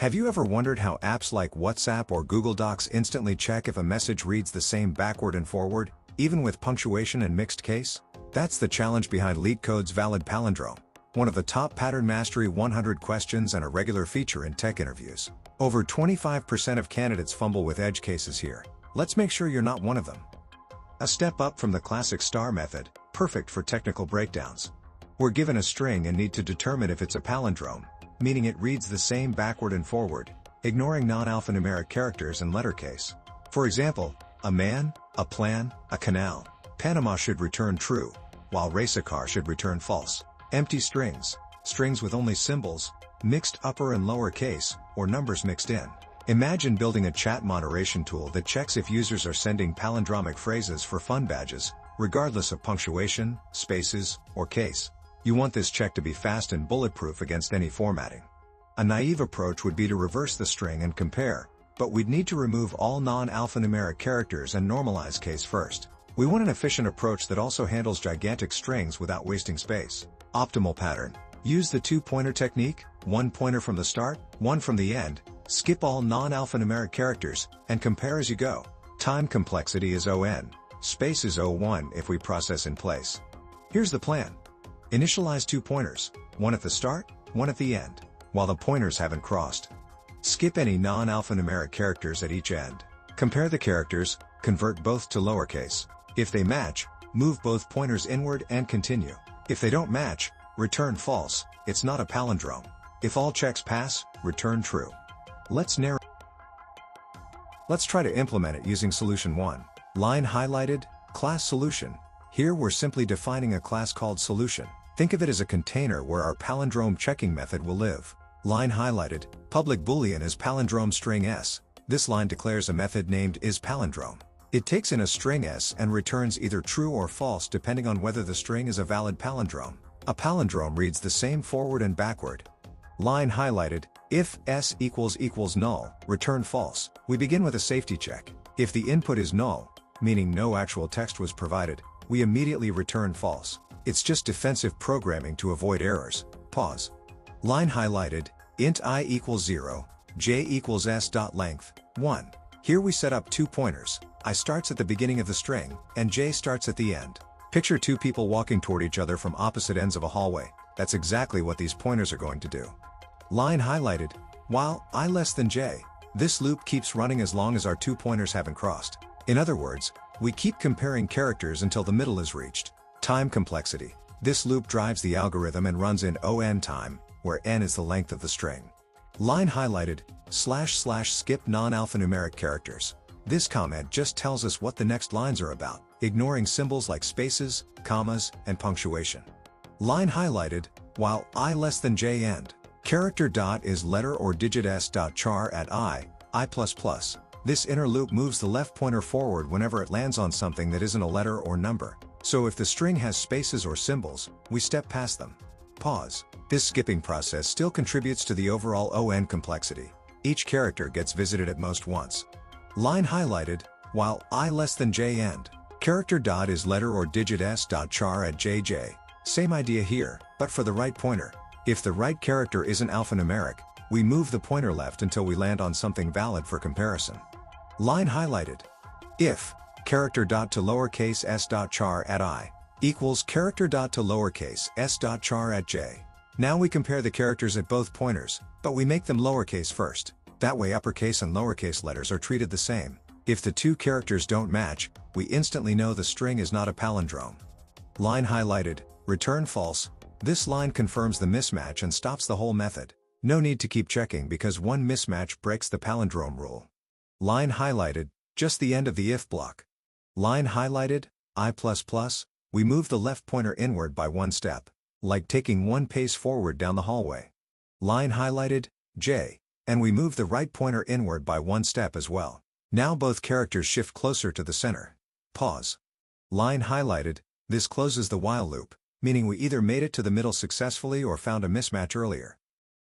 Have you ever wondered how apps like WhatsApp or Google Docs instantly check if a message reads the same backward and forward, even with punctuation and mixed case? That's the challenge behind LeetCode's Valid Palindrome, one of the top pattern mastery 100 questions and a regular feature in tech interviews. Over 25% of candidates fumble with edge cases here. Let's make sure you're not one of them. A step up from the classic star method, perfect for technical breakdowns. We're given a string and need to determine if it's a palindrome, meaning it reads the same backward and forward, ignoring non-alphanumeric characters and letter case. For example, a man, a plan, a canal, Panama should return true, while race a car should return false. Empty strings, strings with only symbols, mixed upper and lower case, or numbers mixed in. Imagine building a chat moderation tool that checks if users are sending palindromic phrases for fun badges, regardless of punctuation, spaces, or case. You want this check to be fast and bulletproof against any formatting. A naive approach would be to reverse the string and compare, but we'd need to remove all non-alphanumeric characters and normalize case first. We want an efficient approach that also handles gigantic strings without wasting space. Optimal pattern. Use the two-pointer technique, one pointer from the start, one from the end, skip all non-alphanumeric characters, and compare as you go. Time complexity is ON, space is O1 if we process in place. Here's the plan. Initialize two pointers, one at the start, one at the end, while the pointers haven't crossed. Skip any non-alphanumeric characters at each end. Compare the characters, convert both to lowercase. If they match, move both pointers inward and continue. If they don't match, return false, it's not a palindrome. If all checks pass, return true. Let's try to implement it using solution 1. Line highlighted, class solution. Here we're simply defining a class called solution. Think of it as a container where our palindrome checking method will live. Line highlighted, public boolean is palindrome string s. This line declares a method named isPalindrome. It takes in a string s and returns either true or false depending on whether the string is a valid palindrome. A palindrome reads the same forward and backward. Line highlighted, if s equals null, return false. We begin with a safety check. If the input is null, meaning no actual text was provided, we immediately return false. It's just defensive programming to avoid errors. Pause. Line highlighted, int I equals 0, j equals s.length, 1. Here we set up two pointers. I starts at the beginning of the string, and j starts at the end. Picture two people walking toward each other from opposite ends of a hallway. That's exactly what these pointers are going to do. Line highlighted, while I less than j. This loop keeps running as long as our two pointers haven't crossed. In other words, we keep comparing characters until the middle is reached. Time complexity. This loop drives the algorithm and runs in ON time, where n is the length of the string. Line highlighted, / skip non-alphanumeric characters. This comment just tells us what the next lines are about, ignoring symbols like spaces, commas, and punctuation. Line highlighted, while I less than j end. Character dot is letter or digit s.char at I++. This inner loop moves the left pointer forward whenever it lands on something that isn't a letter or number. So if the string has spaces or symbols, we step past them. Pause. This skipping process still contributes to the overall ON complexity. Each character gets visited at most once. Line highlighted, while I less than j end. Character dot is letter or digit s.char at jj. Same idea here, but for the right pointer. If the right character isn't alphanumeric, we move the pointer left until we land on something valid for comparison. Line highlighted. If character dot to lowercase s.char at I equals character dot to lowercase s.char at j. Now we compare the characters at both pointers, but we make them lowercase first. That way uppercase and lowercase letters are treated the same. If the two characters don't match, we instantly know the string is not a palindrome. Line highlighted, return false. This line confirms the mismatch and stops the whole method. No need to keep checking because one mismatch breaks the palindrome rule. Line highlighted, just the end of the if block. Line highlighted, I++, we move the left pointer inward by one step, like taking one pace forward down the hallway. Line highlighted, j, and we move the right pointer inward by one step as well. Now both characters shift closer to the center. Pause. Line highlighted, this closes the while loop, meaning we either made it to the middle successfully or found a mismatch earlier.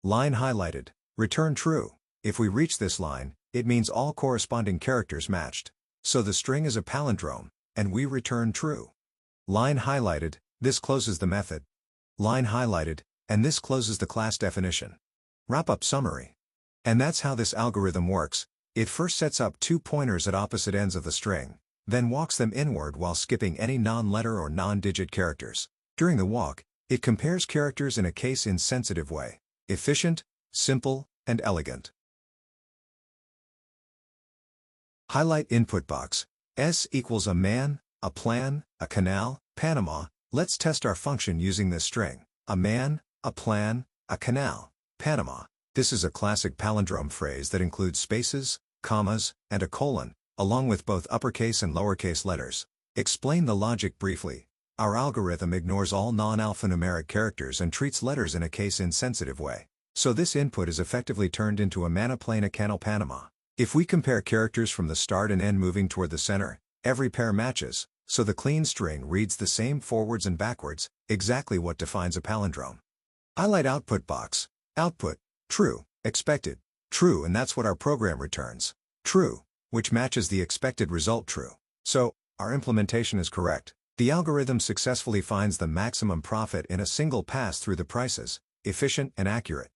Line highlighted, return true. If we reach this line, it means all corresponding characters matched. So the string is a palindrome, and we return true. Line highlighted, this closes the method. Line highlighted, and this closes the class definition. Wrap-up summary. And that's how this algorithm works. It first sets up 2 pointers at opposite ends of the string, then walks them inward while skipping any non-letter or non-digit characters. During the walk, it compares characters in a case-insensitive way. Efficient, simple, and elegant. Highlight input box. S equals a man, a plan, a canal, Panama. Let's test our function using this string. A man, a plan, a canal, Panama. This is a classic palindrome phrase that includes spaces, commas, and a colon, along with both uppercase and lowercase letters. Explain the logic briefly. Our algorithm ignores all non-alphanumeric characters and treats letters in a case-insensitive way. So this input is effectively turned into a mana plain a canal Panama. If we compare characters from the start and end moving toward the center, every pair matches, so the clean string reads the same forwards and backwards, exactly what defines a palindrome. Highlight output box. Output, true, expected, true, and that's what our program returns. True, which matches the expected result true. So, our implementation is correct. The algorithm successfully finds the maximum profit in a single pass through the prices, efficient and accurate.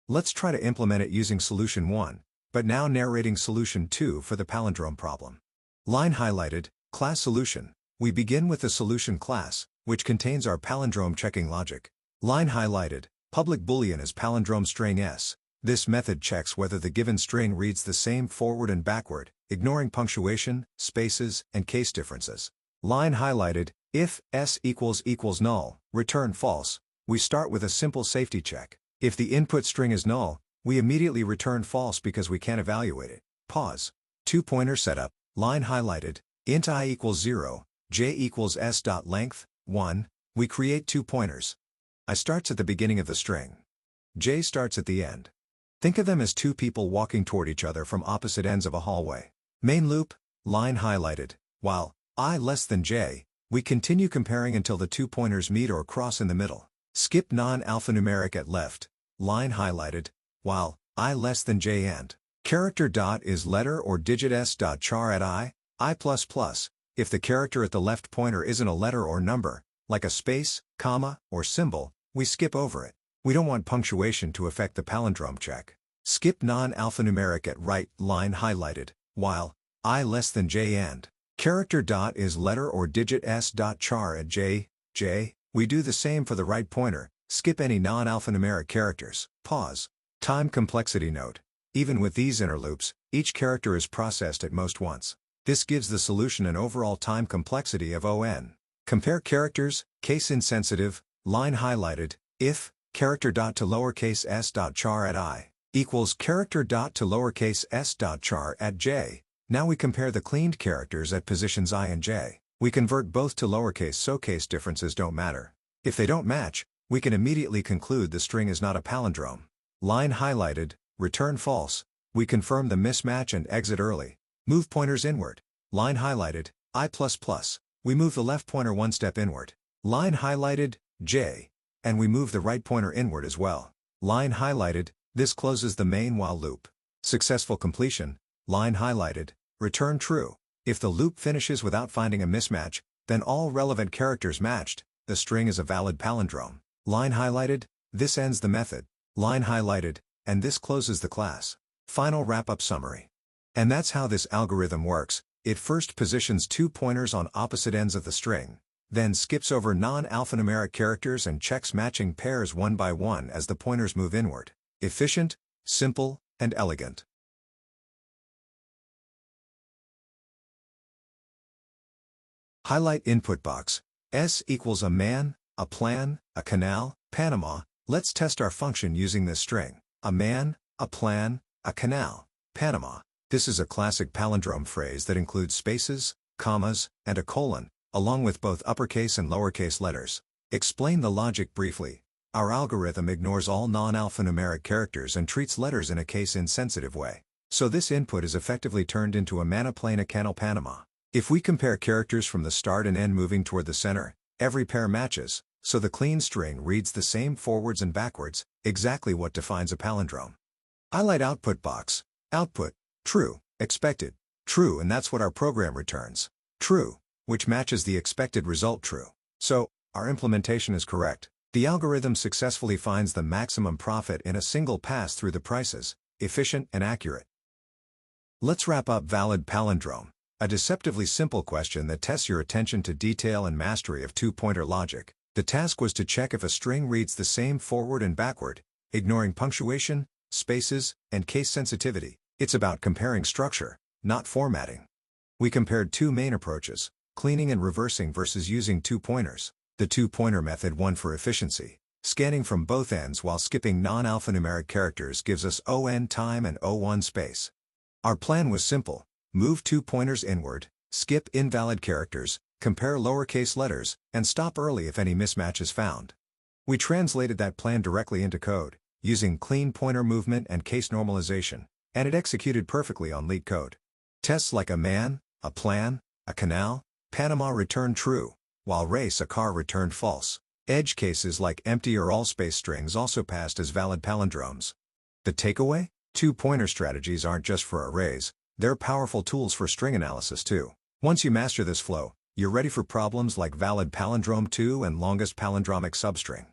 Let's try to implement it using solution 1, but now narrating solution 2 for the palindrome problem. Line highlighted, class solution. We begin with the solution class, which contains our palindrome checking logic. Line highlighted, public boolean is palindrome string s. This method checks whether the given string reads the same forward and backward, ignoring punctuation, spaces, and case differences. Line highlighted, if s equals null, return false. We start with a simple safety check. If the input string is null, we immediately return false because we can't evaluate it. Pause. 2-pointer setup. Line highlighted, int I equals 0, j equals s.length, 1. We create 2 pointers. I starts at the beginning of the string. J starts at the end. Think of them as 2 people walking toward each other from opposite ends of a hallway. Main loop, line highlighted, while I less than j, we continue comparing until the 2 pointers meet or cross in the middle. Skip non-alphanumeric at left, line highlighted, while I less than j and character dot is letter or digit s dot char at I++. If the character at the left pointer isn't a letter or number, like a space, comma, or symbol, we skip over it. We don't want punctuation to affect the palindrome check. Skip non-alphanumeric at right, line highlighted, while I less than j and character dot is letter or digit s dot char at j. We do the same for the right pointer, skip any non-alphanumeric characters. Pause. Time complexity note. Even with these inner loops, each character is processed at most once. This gives the solution an overall time complexity of on. Compare characters, case insensitive, line highlighted, if character dot to lowercase s dot char at I equals character dot to lowercase s dot char at j. Now we compare the cleaned characters at positions I and j. We convert both to lowercase so case differences don't matter. If they don't match, we can immediately conclude the string is not a palindrome. Line highlighted, return false. We confirm the mismatch and exit early. Move pointers inward. Line highlighted, I++. We move the left pointer 1 step inward. Line highlighted, j. And we move the right pointer inward as well. Line highlighted, this closes the main while loop. Successful completion, line highlighted, return true. If the loop finishes without finding a mismatch, then all relevant characters matched, the string is a valid palindrome. Line highlighted, this ends the method. Line highlighted, and this closes the class. Final wrap-up summary. And that's how this algorithm works. It first positions 2 pointers on opposite ends of the string, then skips over non-alphanumeric characters and checks matching pairs one by one as the pointers move inward. Efficient, simple, and elegant. Highlight input box. S equals a man, a plan, a canal, Panama. Let's test our function using this string. A man, a plan, a canal, Panama. This is a classic palindrome phrase that includes spaces, commas, and a colon, along with both uppercase and lowercase letters. Explain the logic briefly. Our algorithm ignores all non-alphanumeric characters and treats letters in a case-insensitive way. So this input is effectively turned into a mana plain a canal Panama. If we compare characters from the start and end moving toward the center, every pair matches, so the clean string reads the same forwards and backwards, exactly what defines a palindrome. Highlight output box. Output, true, expected, true, and that's what our program returns. True, which matches the expected result true. So, our implementation is correct. The algorithm successfully finds the maximum profit in a single pass through the prices, efficient and accurate. Let's wrap up valid palindrome, a deceptively simple question that tests your attention to detail and mastery of two-pointer logic. The task was to check if a string reads the same forward and backward, ignoring punctuation, spaces, and case sensitivity. It's about comparing structure, not formatting. We compared two main approaches, cleaning and reversing versus using two pointers. The two-pointer method won for efficiency. Scanning from both ends while skipping non-alphanumeric characters gives us ON time and O1 space. Our plan was simple: move two pointers inward, skip invalid characters, compare lowercase letters, and stop early if any mismatch is found. We translated that plan directly into code, using clean pointer movement and case normalization, and it executed perfectly on LeetCode. Tests like a man, a plan, a canal, Panama returned true, while race a car returned false. Edge cases like empty or all space strings also passed as valid palindromes. The takeaway? Two-pointer strategies aren't just for arrays, they're powerful tools for string analysis too. Once you master this flow, you're ready for problems like valid palindrome 2 and longest palindromic substring.